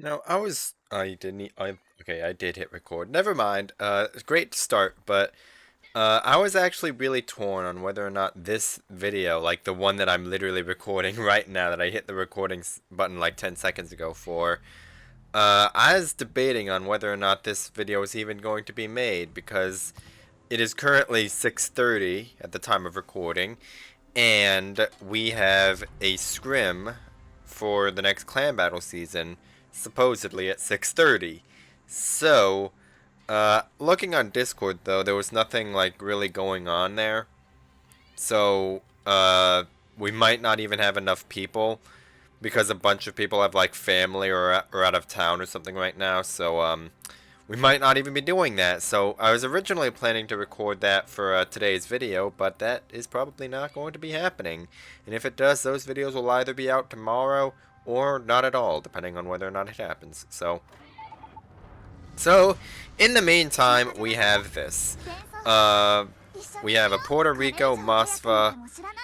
No, I didn't. Okay, I did hit record. Never mind. Great start, but I was actually really torn on whether or not this video, like the one that I'm literally recording right now, that I hit the recording button like 10 seconds ago for. I was debating on whether or not this video is even going to be made because it is currently 6:30 at the time of recording, and we have a scrim for the next clan battle season, supposedly at 6:30. So, looking on Discord though, there was nothing like really going on there. So, we might not even have enough people because a bunch of people have like family or out of town or something right now. So, we might not even be doing that. So I was originally planning to record that for today's video, but that is probably not going to be happening. And if it does, those videos will either be out tomorrow or not at all, depending on whether or not it happens. So in the meantime, we have this. Uh, we have a Puerto Rico Masva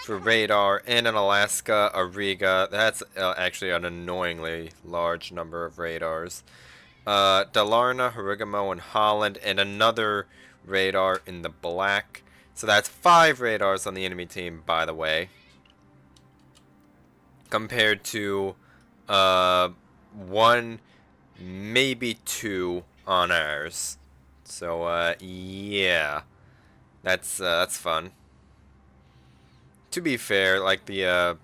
for radar and an Alaska Ariga. That's actually an annoyingly large number of radars. Dalarna, Harugamo, and Holland, and another radar in the black. So that's 5 radars on the enemy team, by the way, compared to 1, maybe 2 on ours. So yeah, that's fun. To be fair, like the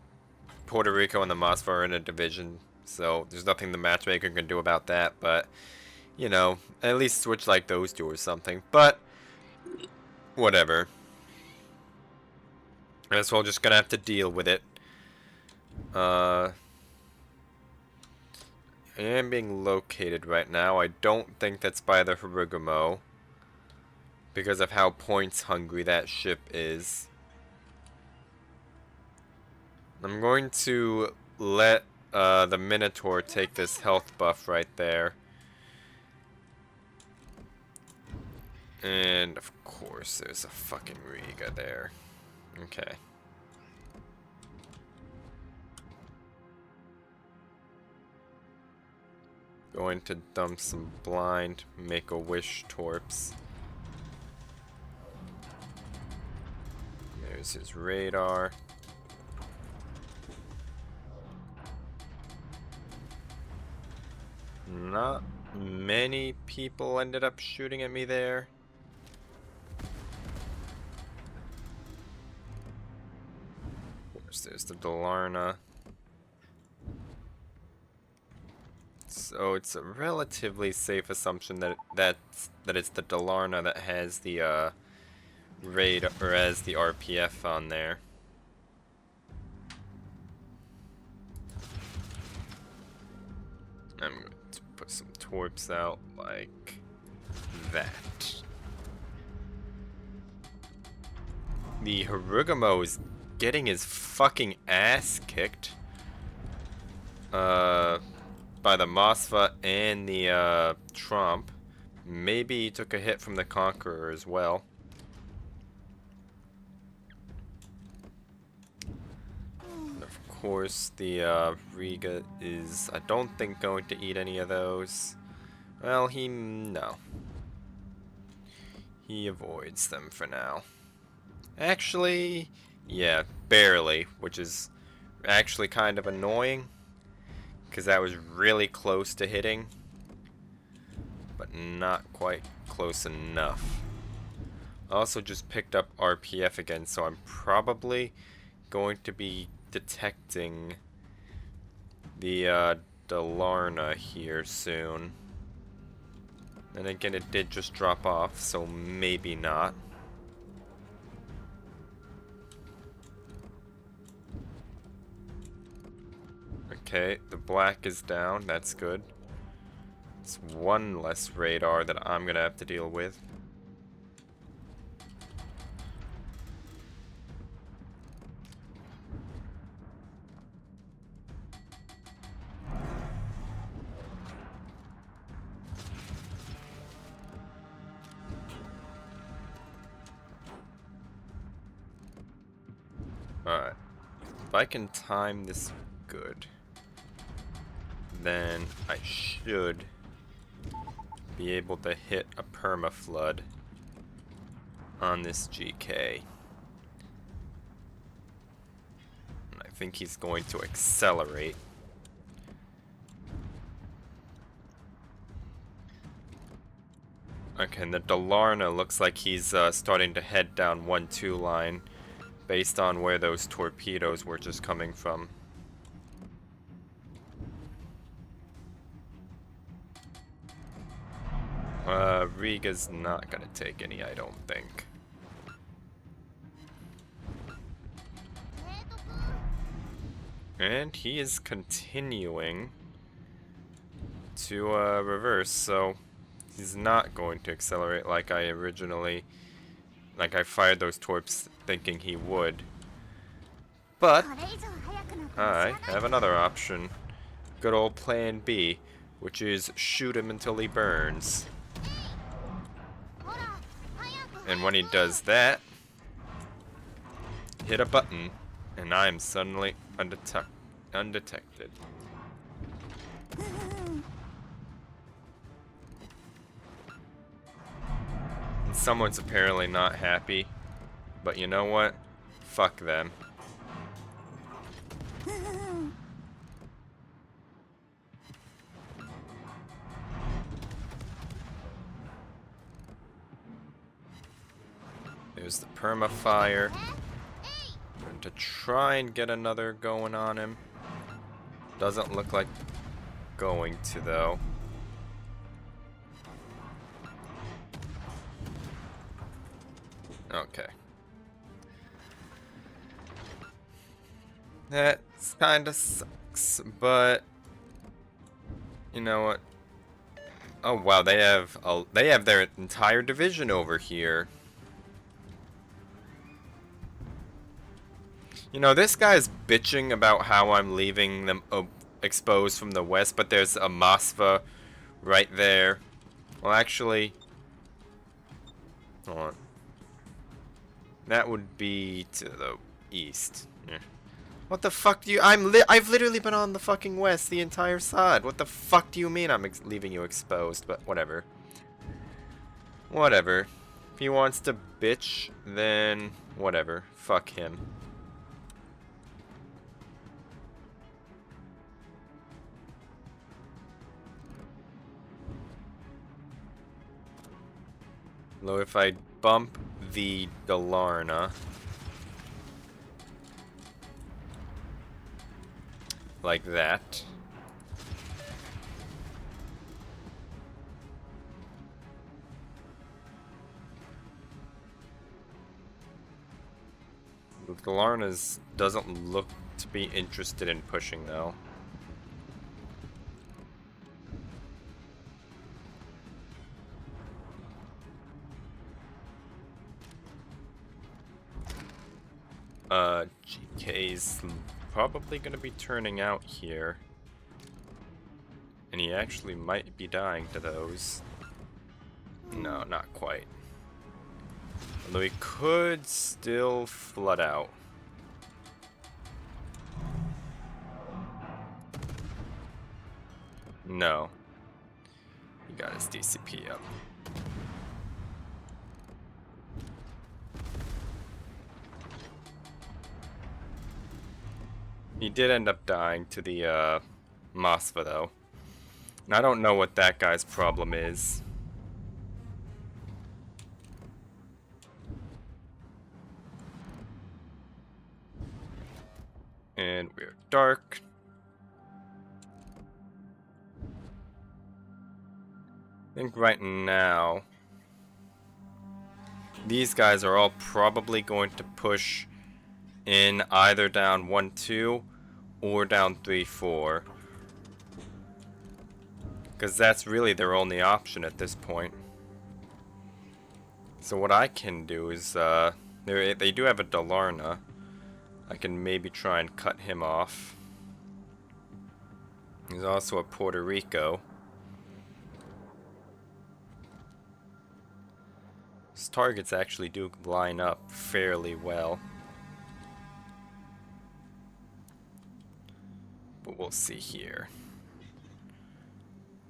Puerto Rico and the Mosfa are in a division, so there's nothing the matchmaker can do about that. But you know, at least switch like those two or something. But whatever. I guess we're just gonna have to deal with it. I am being located right now. I don't think that's by the Harugamo because of how points hungry that ship is. I'm going to let the Minotaur take this health buff right there. And of course there's a fucking Riga there. Okay. Going to dump some blind Make-A-Wish torps. There's his radar. Not many people ended up shooting at me there. Of course, there's the Dalarna. So it's a relatively safe assumption that it's the Dalarna that has the raid or has the RPF on there. I'm going to put some torps out like that. The Harugamo is getting his fucking ass kicked by the Mosfa and the Trump. Maybe he took a hit from the Conqueror as well. And of course, the Riga is, I don't think, going to eat any of those. Well, no. He avoids them for now. Actually, yeah, barely, which is actually kind of annoying, because that was really close to hitting, but not quite close enough. I also just picked up RPF again, so I'm probably going to be detecting the Dalarna here soon. And again, it did just drop off, so maybe not. Okay, the black is down, that's good. It's one less radar that I'm gonna have to deal with. Alright. If I can time this good, then I should be able to hit a permaflood on this GK. And I think he's going to accelerate. Okay, and the Dalarna looks like he's starting to head down 1-2 line based on where those torpedoes were just coming from. Riga's not gonna take any, I don't think. And he is continuing to reverse, so he's not going to accelerate like I fired those torps thinking he would. But I have another option. Good old plan B, which is shoot him until he burns. And when he does that, hit a button, and I am suddenly undetected. And someone's apparently not happy, but you know what? Fuck them. There's the permafire. I'm going to try and get another going on him. Doesn't look like going to, though. Okay. That kinda sucks, but you know what? Oh wow, they have their entire division over here. You know, this guy's bitching about how I'm leaving them exposed from the west, but there's a Moskva right there. Well, actually, hold on. That would be to the east. Yeah. What the fuck do you? I've literally been on the fucking west the entire side. What the fuck do you mean I'm leaving you exposed? But whatever. Whatever. If he wants to bitch, then whatever. Fuck him. Though if I bump the Dalarna like that, the Dalarna doesn't look to be interested in pushing though. GK's probably gonna be turning out here. And he actually might be dying to those. No, not quite. Although he could still flood out. No. He got his DCP up. He did end up dying to the Moskva though. And I don't know what that guy's problem is. And we're dark. I think right now these guys are all probably going to push in either down 1-2 or down 3-4. Because that's really their only option at this point. So what I can do is, they do have a Dalarna. I can maybe try and cut him off. There's also a Puerto Rico. His targets actually do line up fairly well. But we'll see here.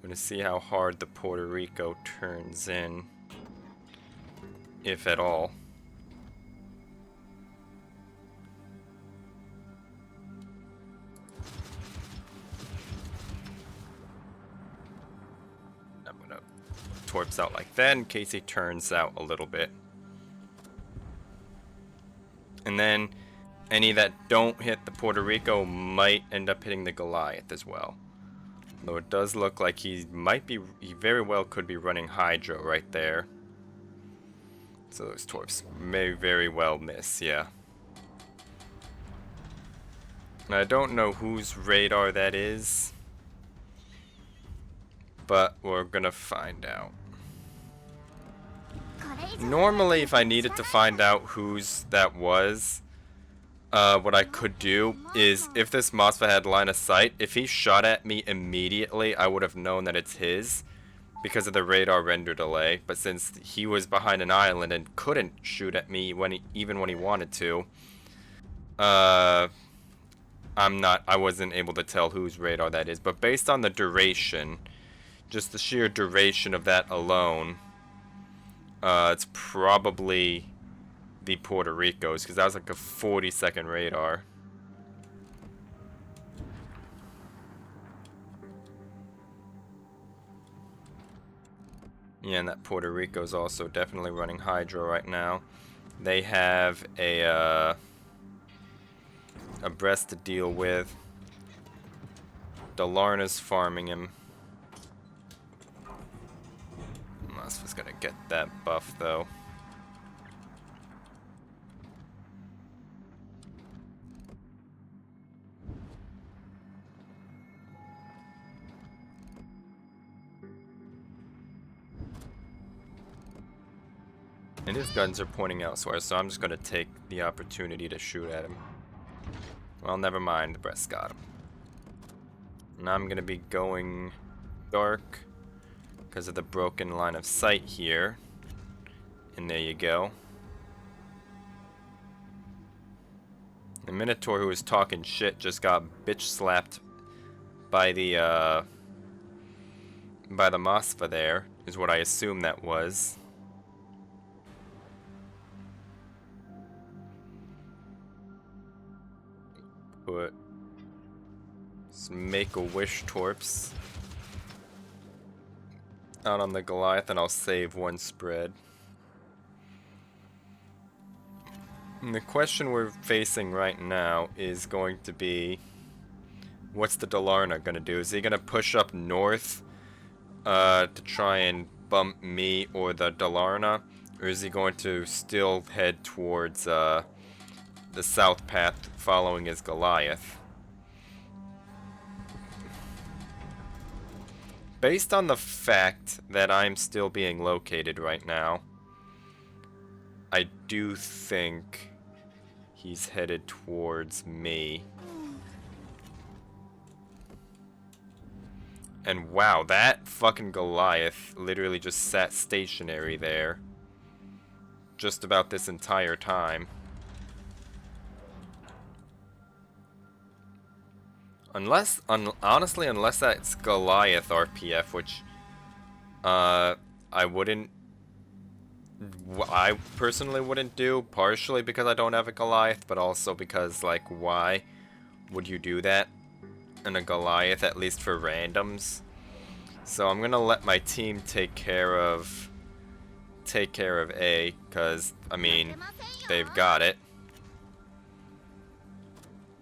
I'm gonna see how hard the Puerto Rico turns in, if at all. I'm gonna torps out like that in case he turns out a little bit. And then any that don't hit the Puerto Rico might end up hitting the Goliath as well. Though it does look like he very well could be running Hydro right there. So those torps may very well miss, yeah. And I don't know whose radar that is, but we're gonna find out. Normally, if I needed to find out whose that was, what I could do is, if this Mothra had line of sight, if he shot at me immediately, I would have known that it's his because of the radar render delay. But since he was behind an island and couldn't shoot at me even when he wanted to, I wasn't able to tell whose radar that is. But based on the duration, just the sheer duration of that alone, it's probably the Puerto Ricos, because that was like a 40-second radar. Yeah, and that Puerto Rico's also definitely running Hydro right now. They have a Brest to deal with. Dalarna's farming him. Mothra's gonna get that buff though. And his guns are pointing elsewhere, so I'm just going to take the opportunity to shoot at him. Well, never mind, the Brest got him. Now I'm going to be going dark because of the broken line of sight here. And there you go. The Minotaur who was talking shit just got bitch slapped by the Mothra there, is what I assume that was. Put some Make-A-Wish torps out on the Goliath, and I'll save one spread. And the question we're facing right now is going to be, what's the Dalarna gonna do? Is he gonna push up north to try and bump me or the Dalarna, or is he going to still head towards the south path following his Goliath? Based on the fact that I'm still being located right now, I do think he's headed towards me. And wow, that fucking Goliath literally just sat stationary there just about this entire time. Honestly, unless that's Goliath RPF, which I personally wouldn't do, partially because I don't have a Goliath, but also because, like, why would you do that in a Goliath, at least for randoms? So I'm gonna let my team take care of A, because, I mean, they've got it.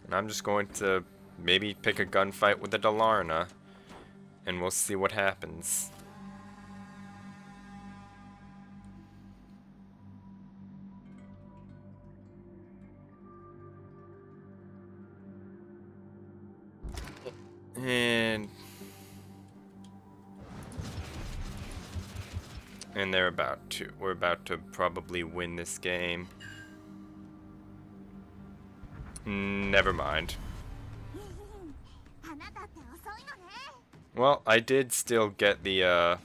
And I'm just going to maybe pick a gunfight with the Dalarna, and we'll see what happens. And we're about to probably win this game. Never mind. Well, I did still get the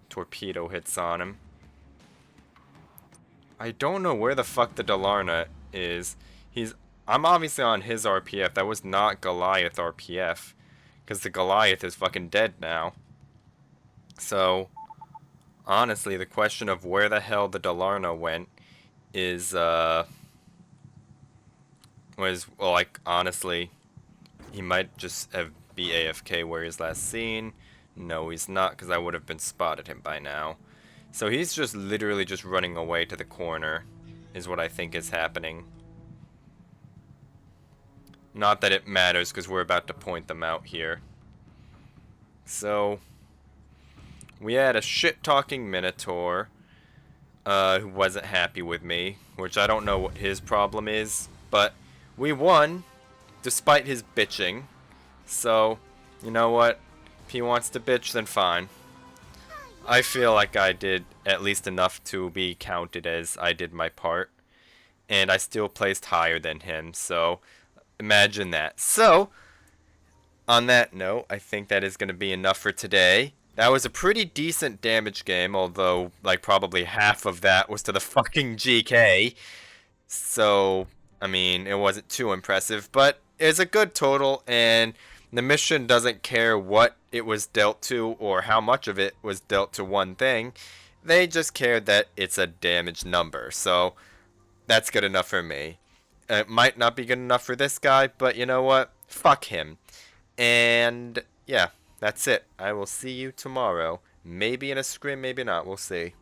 torpedo hits on him. I don't know where the fuck the Dalarna is. I'm obviously on his RPF. That was not Goliath RPF, because the Goliath is fucking dead now. So, honestly, the question of where the hell the Delarno went is, well, like, honestly, he might just have be AFK where he's last seen. No, he's not, because I would have been spotted him by now. So he's just literally just running away to the corner, is what I think is happening. Not that it matters, because we're about to point them out here. So, we had a shit-talking Minotaur, who wasn't happy with me, which I don't know what his problem is, but we won, despite his bitching. So, you know what? If he wants to bitch, then fine. I feel like I did at least enough to be counted as I did my part. And I still placed higher than him, so imagine that. So, on that note, I think that is going to be enough for today. That was a pretty decent damage game, although, like, probably half of that was to the fucking GK. So, I mean, it wasn't too impressive, but it's a good total, and the mission doesn't care what it was dealt to or how much of it was dealt to one thing. They just cared that it's a damage number, so that's good enough for me. It might not be good enough for this guy, but you know what? Fuck him. And yeah, that's it. I will see you tomorrow. Maybe in a scrim, maybe not. We'll see.